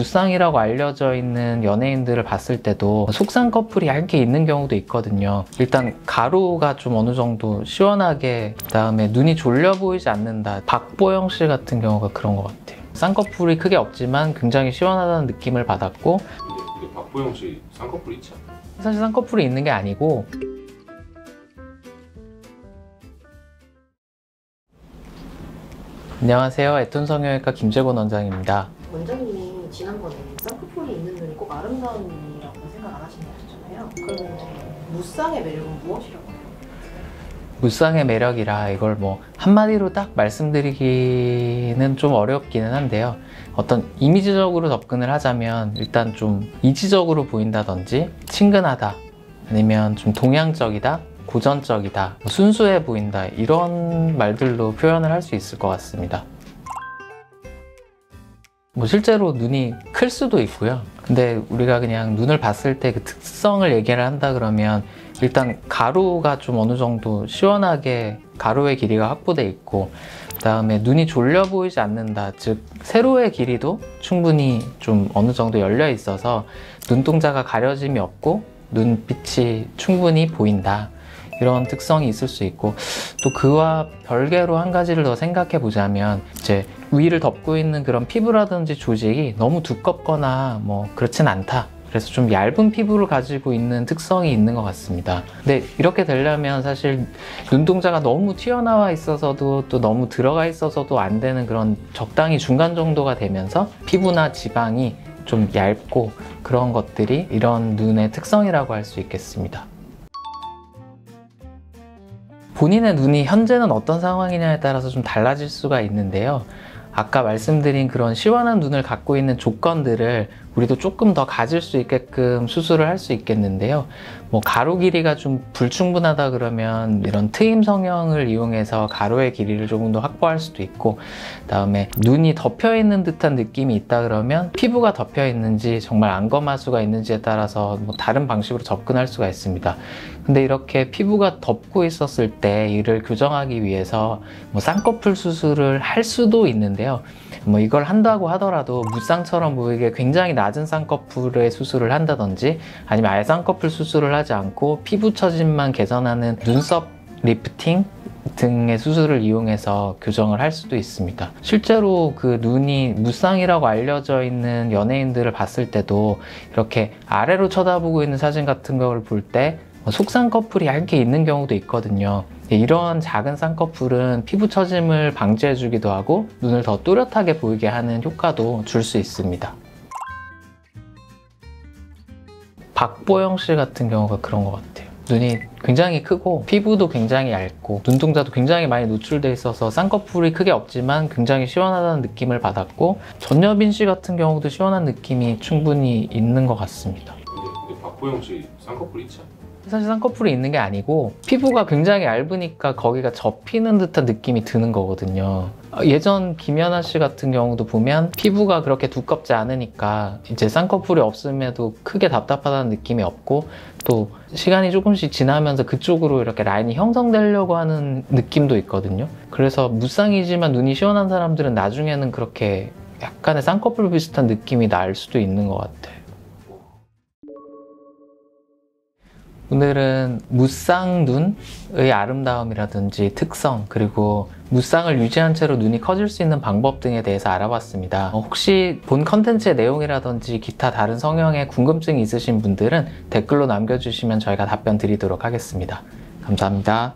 무쌍이라고 알려져 있는 연예인들을 봤을 때도 속쌍 커플이 얇게 있는 경우도 있거든요. 일단 가루가 좀 어느 정도 시원하게, 그다음에 눈이 졸려 보이지 않는다. 박보영 씨 같은 경우가 그런 것 같아요. 쌍꺼풀이 크게 없지만 굉장히 시원하다는 느낌을 받았고. 근데 박보영 씨 쌍꺼풀 있지 않나요? 사실 쌍꺼풀이 있는 게 아니고, 안녕하세요. 애톤 성형외과 김재곤 원장입니다. 원장님이 지난번에 쌍꺼풀이 있는 눈이 꼭 아름다운 눈이라고 생각 안 하신다고 하셨잖아요. 그러면 무쌍의 매력은 무엇이라고 해요? 무쌍의 매력이라 이걸 뭐 한마디로 딱 말씀드리기는 좀 어렵기는 한데요. 어떤 이미지적으로 접근을 하자면 일단 좀 이지적으로 보인다든지 친근하다, 아니면 좀 동양적이다, 고전적이다, 순수해 보인다, 이런 말들로 표현을 할 수 있을 것 같습니다. 뭐 실제로 눈이 클 수도 있고요. 근데 우리가 그냥 눈을 봤을 때 그 특성을 얘기를 한다 그러면 일단 가루가 좀 어느 정도 시원하게 가루의 길이가 확보돼 있고, 그 다음에 눈이 졸려 보이지 않는다, 즉 세로의 길이도 충분히 좀 어느 정도 열려 있어서 눈동자가 가려짐이 없고 눈빛이 충분히 보인다, 이런 특성이 있을 수 있고, 또 그와 별개로 한 가지를 더 생각해 보자면 이제 위를 덮고 있는 그런 피부라든지 조직이 너무 두껍거나 뭐 그렇진 않다. 그래서 좀 얇은 피부를 가지고 있는 특성이 있는 것 같습니다. 근데 이렇게 되려면 사실 눈동자가 너무 튀어나와 있어서도 또 너무 들어가 있어서도 안 되는 그런 적당히 중간 정도가 되면서 피부나 지방이 좀 얇고, 그런 것들이 이런 눈의 특성이라고 할 수 있겠습니다. 본인의 눈이 현재는 어떤 상황이냐에 따라서 좀 달라질 수가 있는데요. 아까 말씀드린 그런 시원한 눈을 갖고 있는 조건들을 우리도 조금 더 가질 수 있게끔 수술을 할 수 있겠는데요. 뭐 가루 길이가 좀 불충분하다 그러면 이런 트임 성형을 이용해서 가루의 길이를 조금 더 확보할 수도 있고, 그다음에 눈이 덮여 있는 듯한 느낌이 있다 그러면 피부가 덮여 있는지 정말 안검하수가 있는지에 따라서 뭐 다른 방식으로 접근할 수가 있습니다. 근데 이렇게 피부가 덮고 있었을 때 이를 교정하기 위해서 뭐 쌍꺼풀 수술을 할 수도 있는데요. 뭐 이걸 한다고 하더라도 무쌍처럼 보이게 굉장히 낮은 쌍꺼풀의 수술을 한다든지, 아니면 아예 쌍꺼풀 수술을 하지 않고 피부 처짐만 개선하는 눈썹 리프팅 등의 수술을 이용해서 교정을 할 수도 있습니다. 실제로 그 눈이 무쌍이라고 알려져 있는 연예인들을 봤을 때도 이렇게 아래로 쳐다보고 있는 사진 같은 걸 볼 때 속쌍꺼풀이 얇게 있는 경우도 있거든요. 이런 작은 쌍꺼풀은 피부 처짐을 방지해 주기도 하고 눈을 더 또렷하게 보이게 하는 효과도 줄 수 있습니다. 박보영 씨 같은 경우가 그런 것 같아요. 눈이 굉장히 크고 피부도 굉장히 얇고 눈동자도 굉장히 많이 노출돼 있어서 쌍꺼풀이 크게 없지만 굉장히 시원하다는 느낌을 받았고, 전여빈 씨 같은 경우도 시원한 느낌이 충분히 있는 것 같습니다. 근데 박보영 씨 쌍꺼풀 있지 않나요? 사실 쌍꺼풀이 있는 게 아니고 피부가 굉장히 얇으니까 거기가 접히는 듯한 느낌이 드는 거거든요. 예전 김연아 씨 같은 경우도 보면 피부가 그렇게 두껍지 않으니까 이제 쌍꺼풀이 없음에도 크게 답답하다는 느낌이 없고, 또 시간이 조금씩 지나면서 그쪽으로 이렇게 라인이 형성되려고 하는 느낌도 있거든요. 그래서 무쌍이지만 눈이 시원한 사람들은 나중에는 그렇게 약간의 쌍꺼풀 비슷한 느낌이 날 수도 있는 것 같아요. 오늘은 무쌍 눈의 아름다움이라든지 특성, 그리고 무쌍을 유지한 채로 눈이 커질 수 있는 방법 등에 대해서 알아봤습니다. 혹시 본 컨텐츠의 내용이라든지 기타 다른 성형에 궁금증이 있으신 분들은 댓글로 남겨주시면 저희가 답변 드리도록 하겠습니다. 감사합니다.